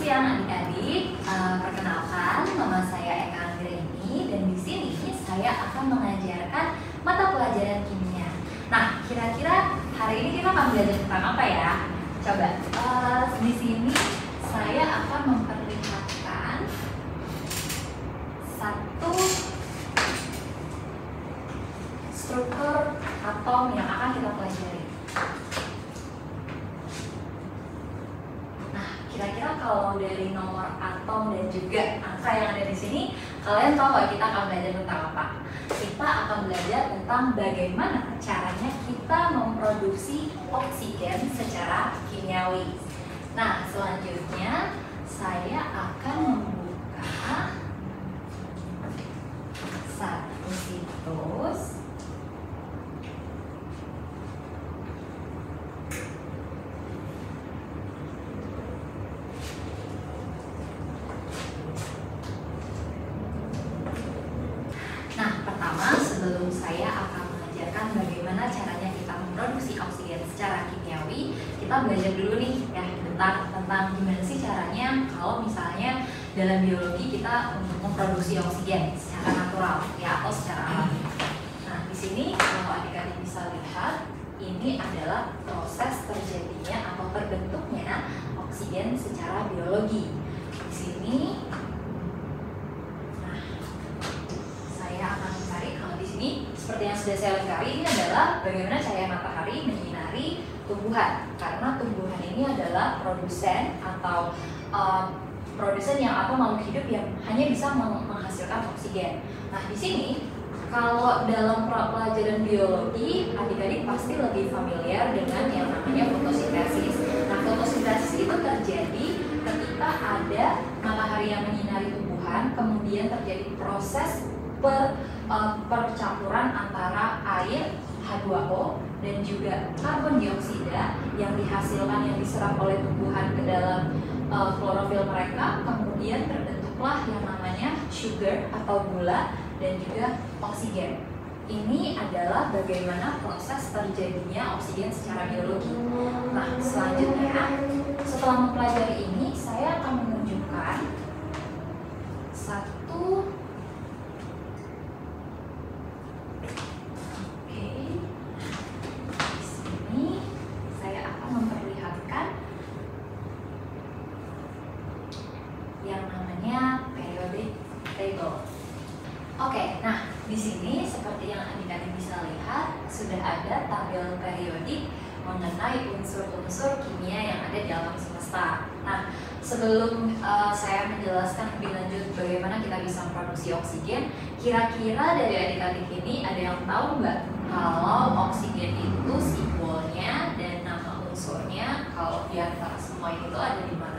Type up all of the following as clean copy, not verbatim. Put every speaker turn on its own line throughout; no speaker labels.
siang adik-adik. Perkenalkan, nama saya Eka Anggraini dan di sini saya akan mengajarkan mata pelajaran kimia. Nah, kira-kira hari ini kita akan belajar tentang apa ya? Coba di sini saya akan memperlihatkan satu struktur atom yang akan kita pelajari. Kira-kira kalau dari nomor atom dan juga angka yang ada di sini, kalian tahu nggak kita akan belajar tentang apa? Kita akan belajar tentang bagaimana caranya kita memproduksi oksigen secara kimiawi. Nah, selanjutnya saya akan membuka satu situs. Sebelum saya akan mengajarkan bagaimana caranya kita memproduksi oksigen secara kimiawi, kita belajar dulu nih ya tentang gimana sih caranya kalau misalnya dalam biologi kita untuk memproduksi oksigen secara natural ya atau secara alami. Nah, di sini kalau adik-adik bisa lihat, ini adalah proses terjadinya atau terbentuknya oksigen secara biologi. Di sini seperti yang sudah saya lengkapi, ini adalah bagaimana cahaya matahari menyinari tumbuhan, karena tumbuhan ini adalah produsen atau makhluk hidup yang hanya bisa menghasilkan oksigen. Nah, di sini kalau dalam pelajaran biologi, adik-adik pasti lebih familiar dengan yang namanya fotosintesis. Nah, fotosintesis itu terjadi ketika ada matahari yang menyinari tumbuhan, kemudian terjadi proses percampuran antara air H2O dan juga karbon dioksida yang dihasilkan, yang diserap oleh tumbuhan ke dalam klorofil mereka, kemudian terbentuklah yang namanya sugar atau gula dan juga oksigen. Ini adalah bagaimana proses terjadinya oksigen secara biologi. Nah, selanjutnya setelah mempelajari ini, saya akan menunjukkan satu yang namanya periodic table. Oke, nah di sini seperti yang adik-adik bisa lihat sudah ada tabel periodik mengenai unsur-unsur kimia yang ada di alam semesta. Nah, sebelum saya menjelaskan lebih lanjut bagaimana kita bisa memproduksi oksigen, kira-kira dari adik-adik ini ada yang tahu nggak kalau oksigen itu simbolnya dan nama unsurnya kalau di antara semua itu ada di mana?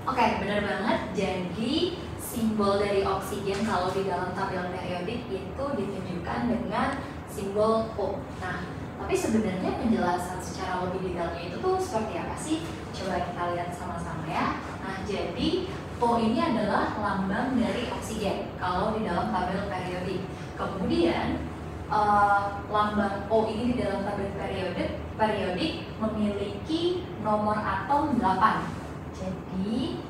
Oke, benar banget. Jadi simbol dari oksigen kalau di dalam tabel periodik itu ditunjukkan dengan simbol O. Nah, tapi sebenarnya penjelasan secara lebih detailnya itu tuh seperti apa sih? Coba kita lihat sama-sama ya. Nah, jadi O ini adalah lambang dari oksigen kalau di dalam tabel periodik. Kemudian lambang O ini di dalam tabel periodik memiliki nomor atom 8. Jadi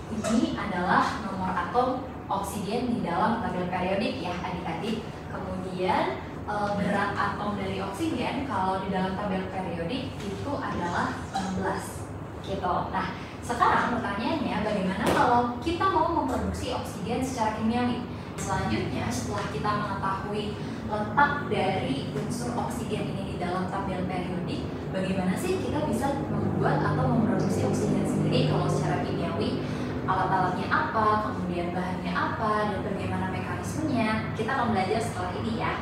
ini adalah nomor atom oksigen di dalam tabel periodik ya adik-adik. Kemudian berat atom dari oksigen kalau di dalam tabel periodik itu adalah 16 gitu. Nah, sekarang pertanyaannya bagaimana kalau kita mau memproduksi oksigen secara kimiawi? Selanjutnya setelah kita mengetahui letak dari unsur oksigen ini di dalam tabel periodik, bagaimana sih kita bisa membuat atau memproduksi oksigen sendiri kalau secara kimiawi? Alat-alatnya apa, kemudian bahannya apa, dan bagaimana mekanismenya? Kita akan belajar setelah ini ya.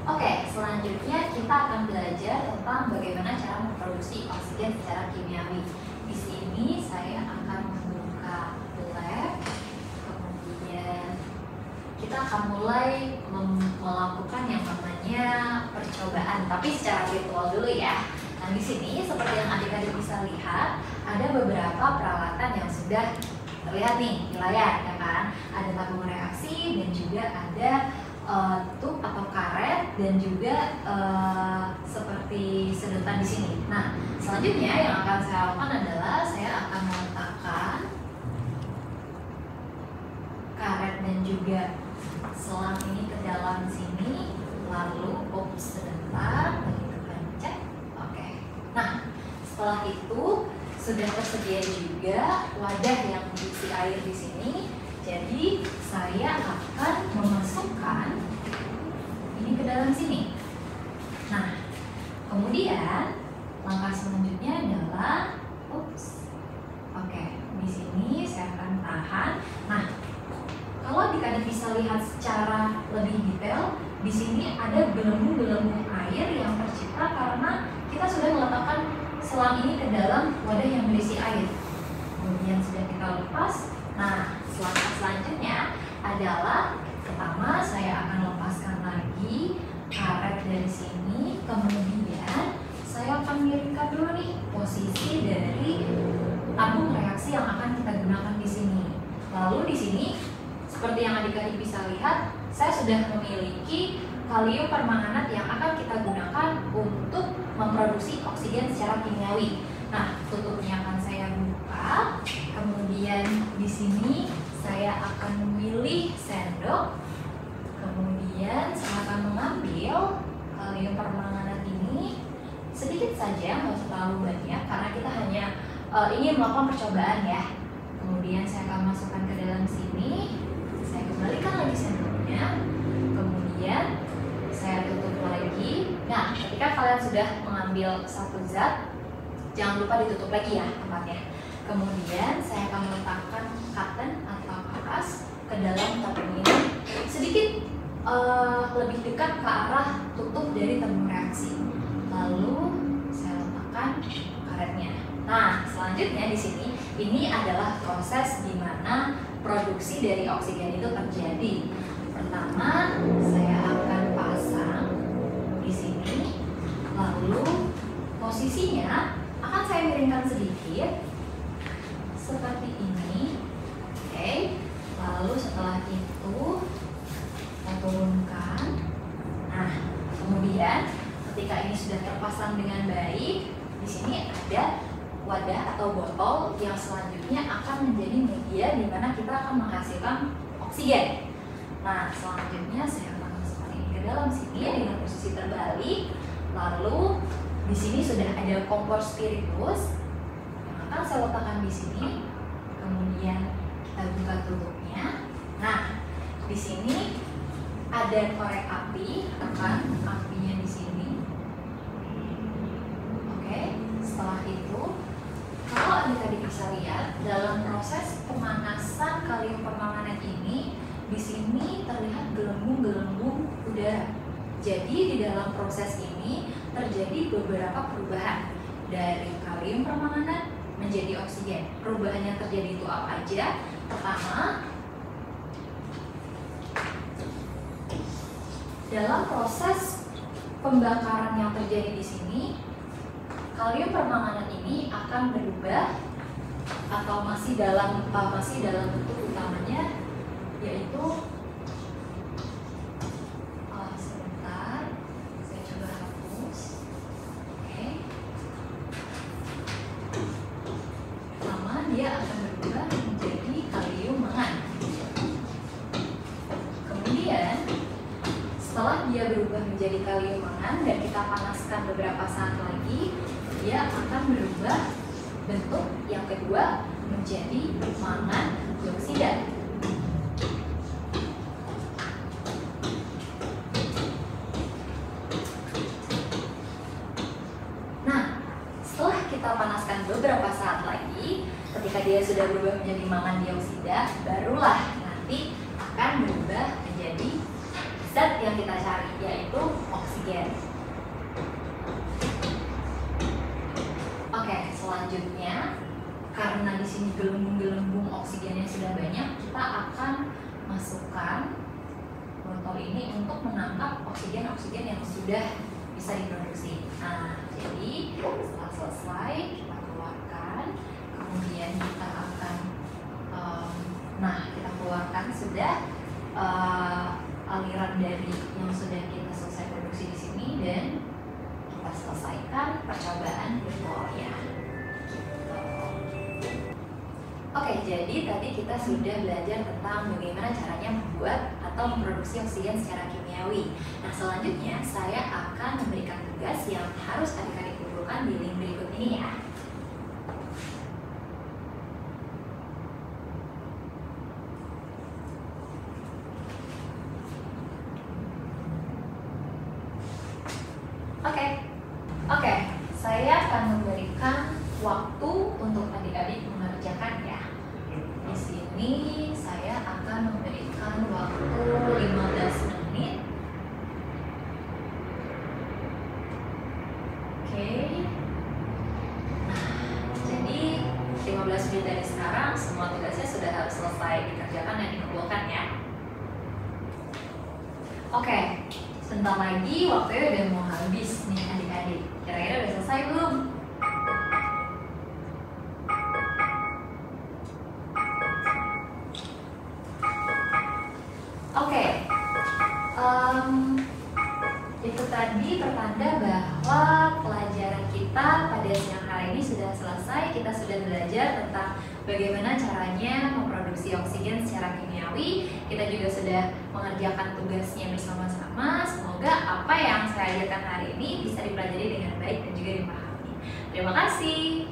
Oke, selanjutnya kita akan belajar tentang bagaimana cara memproduksi oksigen secara kimiawi. Di sini saya akan membuka lab, kemudian kita akan mulai melakukan yang namanya percobaan, tapi secara virtual dulu ya. Nah, di sini seperti yang adik-adik bisa lihat, ada beberapa peralatan yang sudah terlihat nih di layar, ya kan? Ada tabung reaksi dan juga ada tub atau karet dan juga seperti sedotan di sini. Nah, selanjutnya yang akan saya lakukan adalah saya akan meletakkan karet dan juga selang ini ke dalam sini, lalu sebentar, begitu pencet. Oke. Nah, setelah itu sudah tersedia juga wadah yang diisi air di sini. Jadi saya akan memasukkan ini ke dalam sini. Nah, kemudian langkah selanjutnya adalah, oke, di sini saya akan tahan. Nah, kalau adik-adik bisa lihat secara lebih detail, di sini ada gelembung-gelembung air yang tercipta karena kita sudah meletakkan selang ini ke dalam wadah yang berisi air. Kemudian sudah kita lepas. Nah, langkah selanjutnya adalah pertama saya akan lepaskan lagi karet dari sini, kemudian saya akan miringkan dulu nih posisi dari tabung reaksi yang akan kita gunakan di sini. Lalu di sini seperti yang adik-adik bisa lihat, saya sudah memiliki kalium permanganat yang akan kita gunakan untuk memproduksi oksigen secara kimiawi. Nah, tutupnya akan saya buka. Kemudian di sini saya akan memilih sendok. Kemudian saya akan mengambil kalium permanganat ini sedikit saja, nggak usah terlalu banyak karena kita hanya ingin melakukan percobaan ya. Kemudian saya akan masukkan ke dalam sini. Saya kembalikan lagi sendoknya, kemudian saya tutup lagi. Nah, ketika kalian sudah mengambil satu zat, jangan lupa ditutup lagi ya tempatnya. Kemudian saya akan meletakkan cotton atau kapas ke dalam tabung ini sedikit lebih dekat ke arah tutup dari tabung reaksi. Lalu saya letakkan karetnya. Nah, selanjutnya di sini ini adalah proses di mana produksi dari oksigen itu terjadi. Pertama, saya akan pasang di sini, lalu posisinya akan saya miringkan sedikit seperti ini. Oke. Lalu setelah itu kita turunkan. Nah, kemudian ketika ini sudah terpasang dengan baik, di sini ada wadah atau botol yang selanjutnya akan menjadi media di mana kita akan menghasilkan oksigen. Nah, selanjutnya saya akan masukkan ini ke dalam sini dengan posisi terbalik. Lalu di sini sudah ada kompor spiritus yang akan saya letakkan di sini. Kemudian kita buka tutupnya. Nah, di sini ada korek api, tekan apinya di sini. Oke, setelah itu kalau adik-adik bisa lihat dalam proses pemanasan kalium permanganat ini, di sini terlihat gelembung-gelembung udara. Jadi di dalam proses ini terjadi beberapa perubahan dari kalium permanganat menjadi oksigen. Perubahan yang terjadi itu apa aja? Pertama, dalam proses pembakaran yang terjadi di sini, kalium permanganat ini akan berubah atau masih dalam bentuk utamanya, yaitu sebentar, saya coba hapus. Oke. Pertama, dia akan berubah menjadi kalium mangan. Kemudian setelah dia berubah menjadi kalium mangan dan kita panaskan beberapa saat lagi, dia akan berubah bentuk yang kedua menjadi mangan dioksida. Nah, setelah kita panaskan beberapa saat lagi, ketika dia sudah berubah menjadi mangan dioksida, barulah nanti akan berubah menjadi zat yang kita cari, yaitu oksigen. Oke, selanjutnya karena di sini gelembung-gelembung oksigennya sudah banyak, kita akan masukkan botol ini untuk menangkap oksigen-oksigen yang sudah bisa diproduksi. Nah, jadi setelah selesai kita keluarkan, kemudian kita akan kita keluarkan sudah aliran dari yang sudah kita selesai produksi di sini dan kita selesai. menyelesaikan percobaan virtualnya. Oke, jadi tadi kita sudah belajar tentang bagaimana caranya membuat atau memproduksi oksigen secara kimiawi. Nah, selanjutnya saya akan memberikan tugas yang harus adik-adik kumpulkan di link berikut ini ya. Oke, saya akan memberikan waktu untuk adik-adik mengerjakan ya. Di sini saya akan memberikan waktu 15 menit. Oke. Nah, jadi 15 menit dari sekarang semua tugasnya sudah harus selesai dikerjakan dan dikumpulkan ya. Oke, sebentar lagi waktunya udah mau habis nih adik-adik. Kira-kira udah selesai belum? Oke, itu tadi pertanda bahwa pelajaran kita pada siang hari ini sudah selesai. Kita sudah belajar tentang bagaimana caranya memproduksi oksigen secara kimiawi. Kita juga sudah mengerjakan tugasnya bersama-sama. Semoga apa yang saya ajarkan hari ini bisa dipelajari dengan baik dan juga dipahami. Terima kasih.